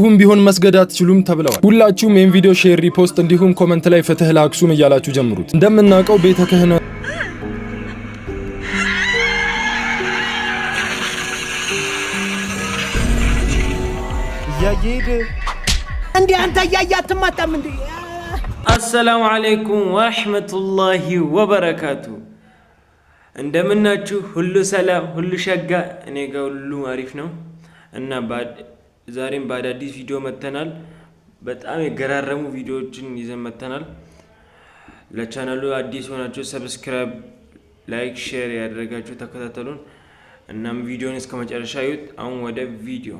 ሁም ቢሆን መስገድ አትችሉም ተብለዋል። ሁላችሁም ይህን ቪዲዮ ሼር፣ ሪፖስት እንዲሁም ኮመንት ላይ ፍትህ ለአክሱም እያላችሁ ጀምሩት። እንደምናውቀው ቤተ ክህነት ያየድ እንዴ አንተ ያያትም አጣም እንዴ። አሰላሙ አለይኩም ወራህመቱላሂ ወበረካቱ። እንደምናችሁ ሁሉ ሰላም ሁሉ ሸጋ፣ እኔ ጋር ሁሉ አሪፍ ነው እና ዛሬም በአዳዲስ ቪዲዮ መተናል። በጣም የገራረሙ ቪዲዮዎችን ይዘን መተናል። ለቻናሉ አዲስ ሆናችሁ ሰብስክራይብ፣ ላይክ፣ ሼር ያደረጋችሁ ተከታተሉን። እናም ቪዲዮን እስከ መጨረሻ ይዩት። አሁን ወደ ቪዲዮ።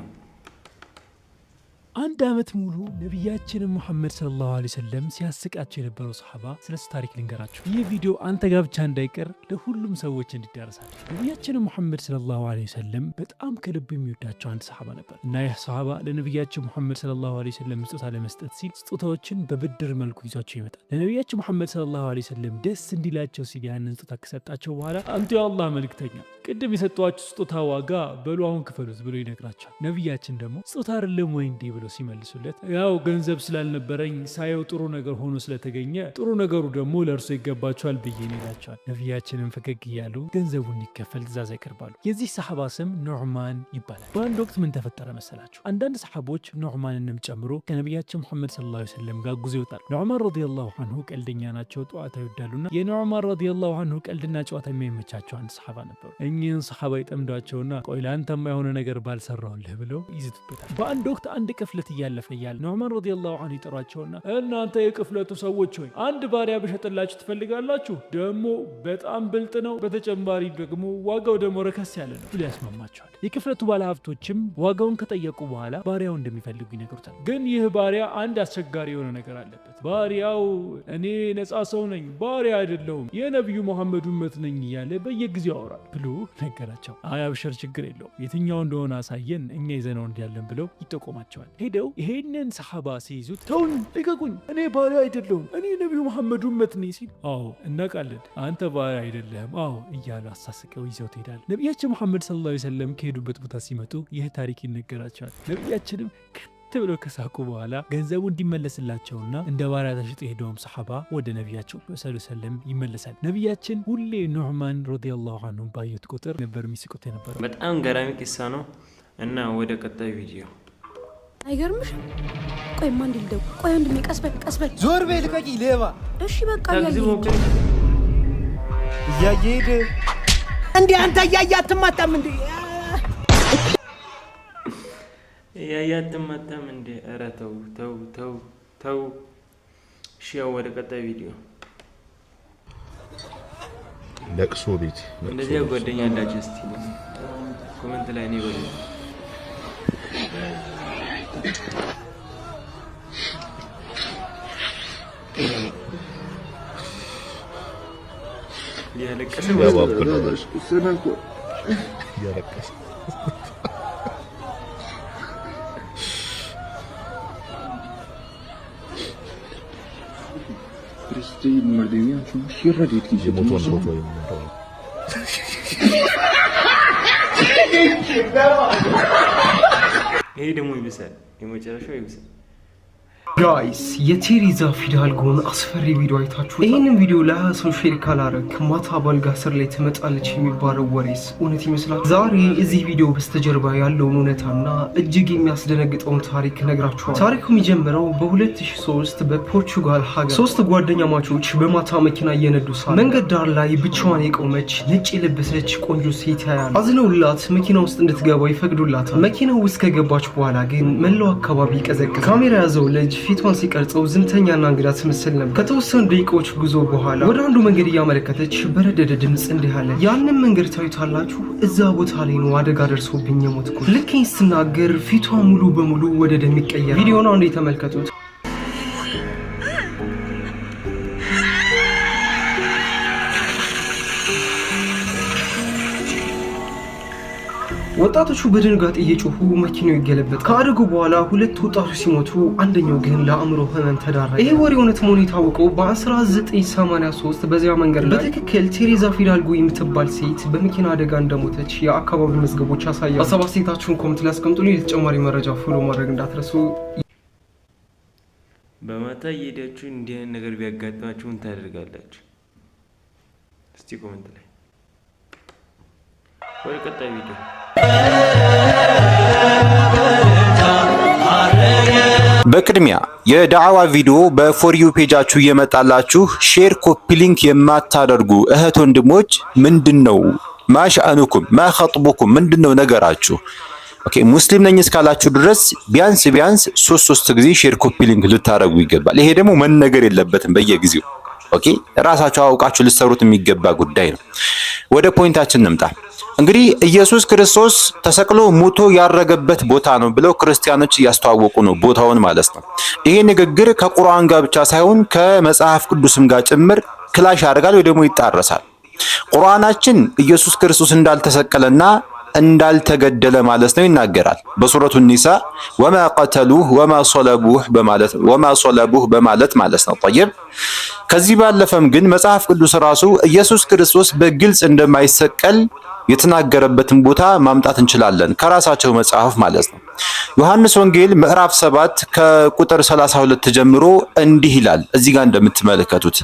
አንድ አመት ሙሉ ነብያችን መሐመድ ሰለላሁ ዐለይሂ ወሰለም ሲያስቃቸው የነበረው ሰሃባ ስለሱ ታሪክ ልንገራችሁ። ይህ ቪዲዮ አንተ ጋር ብቻ እንዳይቀር ለሁሉም ሰዎች እንዲዳረሳቸው። ነብያችን መሐመድ ሰለላሁ ዐለይሂ ወሰለም በጣም ከልብ የሚወዳቸው አንድ ሰሃባ ነበር እና ይህ ሰሃባ ለነብያችን መሐመድ ሰለላሁ ዐለይሂ ወሰለም ስጦታ ለመስጠት ሲል ስጦታዎችን በብድር መልኩ ይዟቸው ይመጣል። ለነብያችን መሐመድ ሰለላሁ ዐለይሂ ወሰለም ደስ እንዲላቸው ሲል ያንን ስጦታ ከሰጣቸው በኋላ አንተ የአላህ መልእክተኛ ቅድም የሰጧችሁ ስጦታ ዋጋ በሉ አሁን ክፈሉት ብሎ ይነግራቸዋል። ነብያችን ደግሞ ስጦታ አይደለም ወይ እንዴ ብሎ ሲመልሱለት ያው ገንዘብ ስላልነበረኝ ሳየው ጥሩ ነገር ሆኖ ስለተገኘ ጥሩ ነገሩ ደግሞ ለእርሶ ይገባቸዋል ብዬ ይላቸዋል። ነብያችንም ፈገግ እያሉ ገንዘቡ እንዲከፈል ትእዛዝ ያቀርባሉ። የዚህ ሰሃባ ስም ኑዕማን ይባላል። በአንድ ወቅት ምን ተፈጠረ መሰላችሁ? አንዳንድ ሰሃቦች ኑዕማንንም ጨምሮ ከነብያችን መሐመድ ሰለላሁ ዐለይሂ ወሰለም ጋር ጉዞ ይወጣሉ። ኑዕማን ረዲየላሁ ዐንሁ ቀልደኛ ናቸው፣ ጨዋታ ይወዳሉና የኑዕማን ረዲየላሁ ዐንሁ ቀልድና ጨዋታ የሚመቻቸው አንድ ሰሃባ ነበሩ። እኚህን ሰሃባ ይጠምዷቸውና ቆይ ለአንተማ የሆነ ነገር ባልሰራሁልህ ብለው ይዝቱበታል። በአንድ ወቅት አንድ ቅፍለት እያለፈ እያለ ኑዕማን ረዲየላሁ ዐንሁ ይጠሯቸውና እናንተ የቅፍለቱ ሰዎች ሆይ አንድ ባሪያ ብሸጥላችሁ ትፈልጋላችሁ? ደግሞ በጣም ብልጥ ነው፣ በተጨማሪ ደግሞ ዋጋው ደግሞ ረከስ ያለ ነው ብሎ ያስማማቸዋል። የቅፍለቱ ባለሀብቶችም ዋጋውን ከጠየቁ በኋላ ባሪያው እንደሚፈልጉ ይነግሩታል። ግን ይህ ባሪያ አንድ አስቸጋሪ የሆነ ነገር አለበት። ባሪያው እኔ ነፃ ሰው ነኝ፣ ባሪያ አይደለሁም፣ የነቢዩ መሐመድ ኡመት ነኝ እያለ በየጊዜው ያወራል ብሎ ነገራቸው። አይ አብሽር፣ ችግር የለውም፣ የትኛው እንደሆነ አሳየን፣ እኛ ይዘነው እንዲያለን ብለው ይጠቆማቸዋል። ሄደው ይሄንን ሰሃባ ሲይዙት ተውን፣ ልቀቁኝ፣ እኔ ባሪያ አይደለሁም፣ እኔ ነቢዩ መሐመድ ኡመት ነኝ ሲል አዎ እናውቃለን፣ አንተ ባሪያ አይደለህም፣ አዎ እያሉ አሳስቀው ይዘው ትሄዳል። ነቢያችን መሐመድ ሰለላሁ ዐለይሂ ወሰለም ከሄዱበት ቦታ ሲመጡ ይህ ታሪክ ይነገራቸዋል። ነቢያችንም ብለው ከሳቁ በኋላ ገንዘቡ እንዲመለስላቸውና እንደ ባሪያ ተሽጦ የሄደውም ሰሃባ ወደ ነቢያቸው ሰለላሁ ዐለይሂ ወሰለም ይመለሳል። ነቢያችን ሁሌ ኑዕማን ረዲየላሁ ዐንሁ ባዩት ቁጥር ነበር የሚስቁት የነበረው። በጣም ገራሚ ቂሳ ነው እና ወደ ቀጣይ ቪዲዮ። አይገርምሽ? ቆይ ማን እንዲልደው? ቆይ አንድ ቀስበል ዞር በይ ልቀቂ ሌባ። እሺ በቃ ያየድ እንዴ አንተ ያያትም አጣም እንዴ። ያያትም አጣም እንዴ። ኧረ ተው። እሺ ወደ ቀጣይ ቪዲዮ። ለቅሶ ቤት እንደዚህ ጓደኛ እንዳችሁ እስቲ ኮሜንት ላይ ነው በሉ። ያለቀሰ Prestei mardenia çok şirret ki motor ይሄ ደግሞ ይብሳል፣ የመጨረሻው ይብሳል። ጋይስ የቴሪዛ ፊዳል ጎን አስፈሪ ቪዲዮ አይታችሁ? ይህንን ቪዲዮ ለሰው ሼር ካላረግ ማታ ባልጋ ስር ላይ ትመጣለች የሚባለው ወሬስ እውነት ይመስላል? ዛሬ እዚህ ቪዲዮ በስተጀርባ ያለውን እውነታና እጅግ የሚያስደነግጠውን ታሪክ ነግራችኋል። ታሪኩ የሚጀምረው በ2003 በፖርቹጋል ሀገር ሶስት ጓደኛ ማቾች በማታ መኪና እየነዱ ሳለ መንገድ ዳር ላይ ብቻዋን የቆመች ነጭ የለበሰች ቆንጆ ሴት ያያሉ። አዝነውላት መኪና ውስጥ እንድትገባ ይፈቅዱላታል። መኪናው ውስጥ ከገባች በኋላ ግን መላው አካባቢ ይቀዘቅዛል። ካሜራ ያዘው ልጅ ፊቷን ሲቀርጸው ዝምተኛና እንግዳ ትመስል ነበር። ከተወሰኑ ደቂቃዎች ጉዞ በኋላ ወደ አንዱ መንገድ እያመለከተች በረደደ ድምፅ እንዲህ አለ፣ ያንን መንገድ ታዩታላችሁ? እዛ ቦታ ላይ ነው አደጋ ደርሶብኝ የሞትኩት። ልኬን ስናገር ፊቷ ሙሉ በሙሉ ወደ ደም ይቀየራል። ቪዲዮውን አንዴ ተመልከቱት። ወጣቶቹ በድንጋጤ እየጮሁ መኪናው ይገለበጣል። ከአደጋው በኋላ ሁለት ወጣቶች ሲሞቱ አንደኛው ግን ለአእምሮ ህመም ተዳረገ። ይሄ ወሬ እውነት መሆኑ የታወቀው በ1983 በዚያ መንገድ ላይ በትክክል ቴሬዛ ፊዳልጎ የምትባል ሴት በመኪና አደጋ እንደሞተች የአካባቢ መዝገቦች ያሳያሉ። ሀሳብ አስተያየታችሁን ኮሜንት ላይ አስቀምጡልኝ። ለተጨማሪ መረጃ ፎሎ ማድረግ እንዳትረሱ። በማታ እየሄዳችሁ እንዲህ አይነት ነገር ቢያጋጥማችሁ ምን ታደርጋላችሁ? እስቲ ኮሜንት ላይ ወይ ቀጣይ ቪዲዮ በቅድሚያ የዳዕዋ ቪዲዮ በፎር ዩ ፔጃችሁ እየመጣላችሁ ሼር ኮፒ ሊንክ የማታደርጉ እህት ወንድሞች ምንድነው ማሻአኑኩም ማخطبኩም ምንድነው ነገራችሁ? ኦኬ ሙስሊም ነኝ እስካላችሁ ድረስ ቢያንስ 3 ጊዜ ሼር ኮፒ ሊንክ ልታረጉ ይገባል። ይሄ ደግሞ መነገር የለበትም በየጊዜው። ኦኬ ራሳችሁ አውቃችሁ ልትሰሩት የሚገባ ጉዳይ ነው። ወደ ፖይንታችን እንምጣ። እንግዲህ ኢየሱስ ክርስቶስ ተሰቅሎ ሞቶ ያረገበት ቦታ ነው ብለው ክርስቲያኖች እያስተዋወቁ ነው ቦታውን ማለት ነው። ይሄ ንግግር ከቁርአን ጋር ብቻ ሳይሆን ከመጽሐፍ ቅዱስም ጋር ጭምር ክላሽ ያደርጋል ወይ ደግሞ ይጣረሳል። ቁርአናችን ኢየሱስ ክርስቶስ እንዳልተሰቀለና እንዳልተገደለ ማለት ነው ይናገራል። በሱረቱ ኒሳ ወማ ቀተሉህ ወማ ሶለቡህ በማለት ማለት ነው። طيب ከዚህ ባለፈም ግን መጽሐፍ ቅዱስ ራሱ ኢየሱስ ክርስቶስ በግልጽ እንደማይሰቀል የተናገረበትን ቦታ ማምጣት እንችላለን ከራሳቸው መጽሐፍ ማለት ነው። ዮሐንስ ወንጌል ምዕራፍ 7 ከቁጥር 32 ጀምሮ እንዲህ ይላል። እዚህ ጋር እንደምትመለከቱት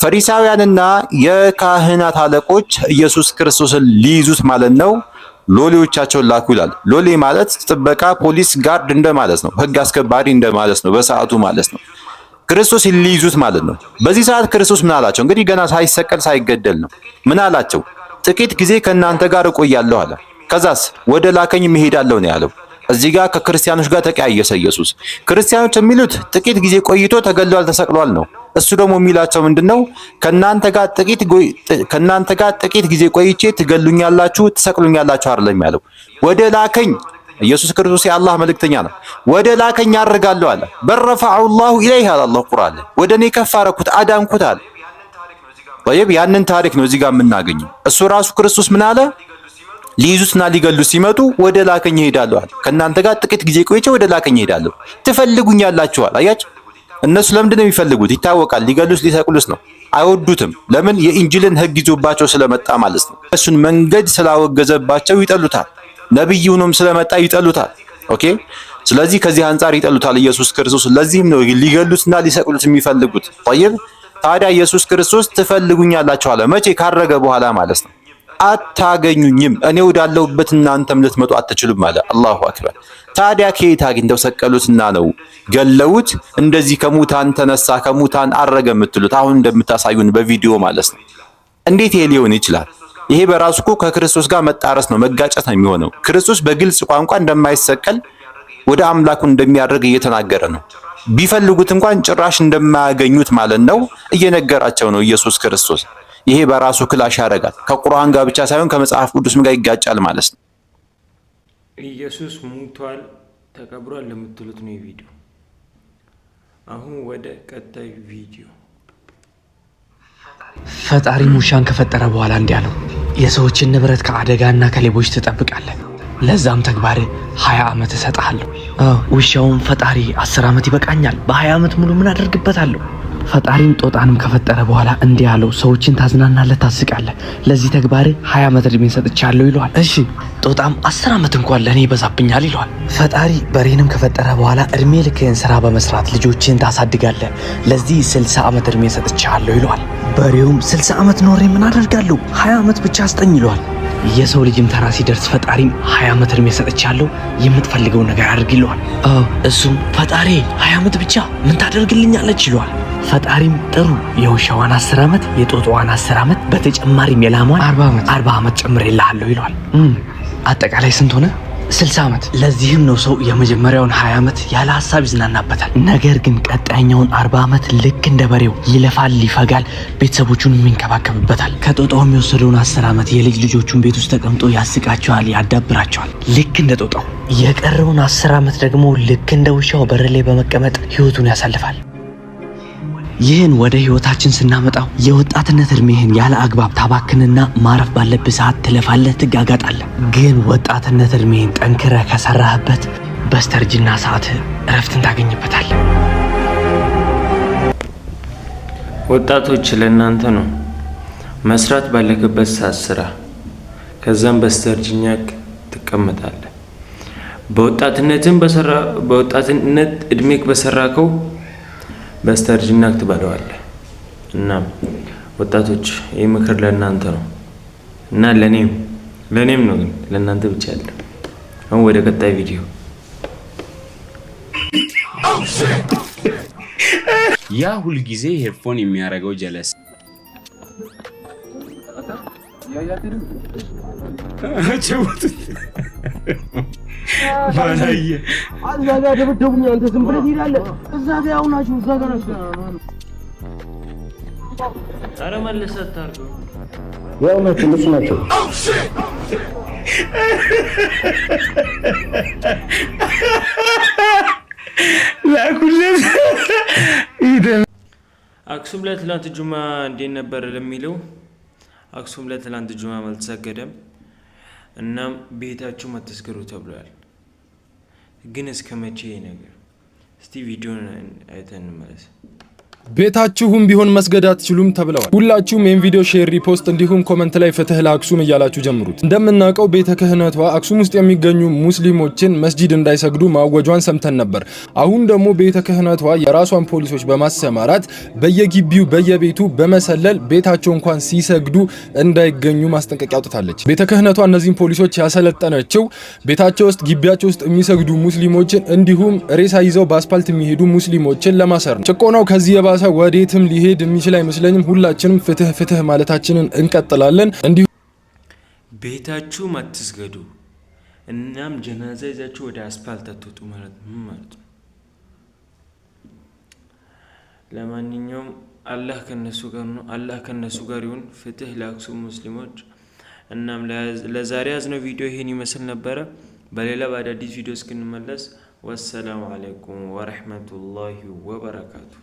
ፈሪሳውያንና የካህናት አለቆች ኢየሱስ ክርስቶስን ሊይዙት ማለት ነው ሎሌዎቻቸውን ላኩ ይላል። ሎሌ ማለት ጥበቃ፣ ፖሊስ፣ ጋርድ እንደማለት ነው። ህግ አስከባሪ እንደማለት ነው በሰዓቱ ማለት ነው። ክርስቶስ ሊይዙት ማለት ነው። በዚህ ሰዓት ክርስቶስ ምን አላቸው? እንግዲህ ገና ሳይሰቀል ሳይገደል ነው። ምን አላቸው? ጥቂት ጊዜ ከእናንተ ጋር እቆያለሁ አለ። ከዛስ ወደ ላከኝ እሄዳለሁ ነው ያለው። እዚህ ጋር ከክርስቲያኖች ጋር ተቀያየሰ ኢየሱስ። ክርስቲያኖች የሚሉት ጥቂት ጊዜ ቆይቶ ተገድሏል ተሰቅሏል ነው። እሱ ደግሞ የሚላቸው ምንድነው? ከናንተ ጋር ጥቂት ጊዜ ቆይቼ ትገሉኛላችሁ ትሰቅሉኛላችሁ አይደለም ያለው። ወደ ላከኝ ኢየሱስ ክርስቶስ የአላህ መልእክተኛ ነው። ወደ ላከኝ አርጋለሁ አለ። በረፈዐሁ ላሁ ኢለይሂ አላህ ቁርአን ወደ እኔ ከፍ አደረኩት አዳንኩት አለ። طيب ያንን ታሪክ ነው እዚህ ጋር የምናገኘው። እሱ ራሱ ክርስቶስ ምን አለ? ሊይዙትና ሊገሉ ሲመጡ ወደ ላከኝ እሄዳለሁ አለ። ከናንተ ጋር ጥቂት ጊዜ ቆይቼ ወደ ላከኝ እሄዳለሁ ትፈልጉኛላችሁ አለ። አያችሁ እነሱ ለምንድን ነው የሚፈልጉት? ይታወቃል። ሊገሉስ ሊሰቅሉስ ነው። አይወዱትም። ለምን? የኢንጂልን ህግ ይዞባቸው ስለመጣ ማለት ነው። እሱን መንገድ ስላወገዘባቸው ይጠሉታል። ነብዩንም ስለመጣ ይጠሉታል። ኦኬ ስለዚህ ከዚህ አንፃር ይጠሉታል ኢየሱስ ክርስቶስ። ለዚህም ነው ሊገሉትና ሊሰቅሉት የሚፈልጉት። طيب ታዲያ ኢየሱስ ክርስቶስ ትፈልጉኛላችሁ አለ። መቼ? ካረገ በኋላ ማለት ነው። አታገኙኝም፣ እኔ ወዳለሁበት እናንተም ልትመጡ አትችሉም አለ። አላሁ አክበር። ታዲያ ከየት አግኝተው ሰቀሉትና ነው ገለውት እንደዚህ ከሙታን ተነሳ ከሙታን አረገ የምትሉት አሁን እንደምታሳዩን በቪዲዮ ማለት ነው? እንዴት ይሄ ሊሆን ይችላል? ይሄ በራሱ እኮ ከክርስቶስ ጋር መጣረስ ነው፣ መጋጨት ነው የሚሆነው። ክርስቶስ በግልጽ ቋንቋ እንደማይሰቀል ወደ አምላኩ እንደሚያደርግ እየተናገረ ነው። ቢፈልጉት እንኳን ጭራሽ እንደማያገኙት ማለት ነው እየነገራቸው ነው ኢየሱስ ክርስቶስ። ይሄ በራሱ ክላሽ ያደርጋል። ከቁርአን ጋር ብቻ ሳይሆን ከመጽሐፍ ቅዱስም ጋር ይጋጫል ማለት ነው። ኢየሱስ ሙቷል ተቀብሯል ለምትሉት ነው ቪዲዮ። አሁን ወደ ቀጣይ ቪዲዮ። ፈጣሪ ሙሻን ከፈጠረ በኋላ እንዲያ ነው የሰዎችን ንብረት ከአደጋና ከሌቦች ትጠብቃለህ። ለዛም ተግባር 20 ዓመት እሰጥሃለሁ። ውሻውን ፈጣሪ 10 ዓመት ይበቃኛል፣ በ20 ዓመት ሙሉ ምን አደርግበታለሁ? ፈጣሪም ጦጣንም ከፈጠረ በኋላ እንዲህ ያለው ሰዎችን ታዝናናለህ፣ ታስቃለህ። ለዚህ ተግባር 20 ዓመት እድሜ ሰጥቻለሁ ይለዋል። እሺ ጦጣም 10 ዓመት እንኳን ለኔ ይበዛብኛል ይለዋል። ፈጣሪ በሬንም ከፈጠረ በኋላ እድሜ ልክህን ስራ በመስራት ልጆችን ታሳድጋለህ፣ ለዚህ 60 ዓመት እድሜ ሰጥቻለሁ ይለዋል። በሬውም 60 ዓመት ኖሬ ምን አደርጋለሁ? 20 ዓመት ብቻ አስጠኝ ይለዋል። የሰው ልጅም ተራ ሲደርስ ፈጣሪም 20 ዓመት እድሜ ሰጥቻለሁ የምትፈልገው ነገር አድርግ ይለዋል። እሱም ፈጣሪ 20 ዓመት ብቻ ምን ታደርግልኛለች ይለዋል። ፈጣሪም ጥሩ የውሻዋን 10 ዓመት የጦጣዋን 10 ዓመት በተጨማሪም የላሟን 40 ዓመት ጨምሬልሃለሁ ይለዋል። አጠቃላይ ስንት ሆነ? 60 ዓመት። ለዚህም ነው ሰው የመጀመሪያውን 20 ዓመት ያለ ሐሳብ ይዝናናበታል። ነገር ግን ቀጣይኛውን 40 ዓመት ልክ እንደ በሬው ይለፋል፣ ይፈጋል፣ ቤተሰቦቹን የሚንከባከብበታል። ከጦጣው የሚወሰደውን 10 ዓመት የልጅ ልጆቹን ቤት ውስጥ ተቀምጦ ያስቃቸዋል፣ ያዳብራቸዋል ልክ እንደ ጦጣው። የቀረውን 10 ዓመት ደግሞ ልክ እንደ ውሻው በር ላይ በመቀመጥ ህይወቱን ያሳልፋል። ይህን ወደ ህይወታችን ስናመጣው የወጣትነት እድሜህን ያለ አግባብ ታባክንና ማረፍ ባለብህ ሰዓት ትለፋለህ፣ ትጋጋጣለህ። ግን ወጣትነት እድሜህን ጠንክረህ ከሰራህበት በስተርጅና ሰዓት እረፍትን ታገኝበታለህ። ወጣቶች ለእናንተ ነው። መስራት ባለክበት ሰዓት ስራ፣ ከዛም በስተርጅኛ ትቀመጣለህ። በወጣትነት እድሜክ በሰራከው በስተርጅና ትበለዋለህ። እናም ወጣቶች ይህ ምክር ለእናንተ ነው እና ለኔም ነው፣ ግን ለእናንተ ብቻ አይደለም። አሁን ወደ ቀጣይ ቪዲዮ። ያ ሁል ጊዜ ሄድፎን የሚያደርገው ጀለስ አክሱም ላይ ትላንት ጁማ እንዴት ነበር ለሚለው አክሱም ላይ ትላንት ጁማ አልተሰገደም። እናም ቤታችሁ አትስገዱ ተብሏል። ግን እስከ መቼ ነገር? እስቲ ቪዲዮን አይተን እንመለስ። ቤታችሁም ቢሆን መስገድ አትችሉም ተብለዋል። ሁላችሁም ይህን ቪዲዮ ሼር፣ ሪፖስት እንዲሁም ኮመንት ላይ ፍትህ ለአክሱም እያላችሁ ጀምሩት። እንደምናውቀው ቤተ ክህነቷ አክሱም ውስጥ የሚገኙ ሙስሊሞችን መስጂድ እንዳይሰግዱ ማወጇን ሰምተን ነበር። አሁን ደግሞ ቤተ ክህነቷ የራሷን ፖሊሶች በማሰማራት በየግቢው በየቤቱ በመሰለል ቤታቸው እንኳን ሲሰግዱ እንዳይገኙ ማስጠንቀቂያ አውጥታለች። ቤተ ክህነቷ እነዚህን ፖሊሶች ያሰለጠነችው ቤታቸው ውስጥ ግቢያቸው ውስጥ የሚሰግዱ ሙስሊሞችን እንዲሁም ሬሳ ይዘው በአስፓልት የሚሄዱ ሙስሊሞችን ለማሰር ነው። ጭቆናው ከዚህ ወዴትም ሊሄድ የሚችል አይመስለኝም። ሁላችንም ፍትህ ማለታችንን እንቀጥላለን። እንዲሁ ቤታችሁ አትስገዱ፣ እናም ጀናዛ ይዛችሁ ወደ አስፓልት አትወጡ ማለት ነው። ለማንኛውም አላህ ከነሱ ጋር ነው። አላህ ከነሱ ጋር ይሁን። ፍትህ ለአክሱም ሙስሊሞች። እናም ለዛሬ ያዝነው ቪዲዮ ይሄን ይመስል ነበረ። በሌላ በአዳዲስ ቪዲዮ እስክንመለስ ወሰላሙ አለይኩም ወራህመቱላሂ ወበረካቱ።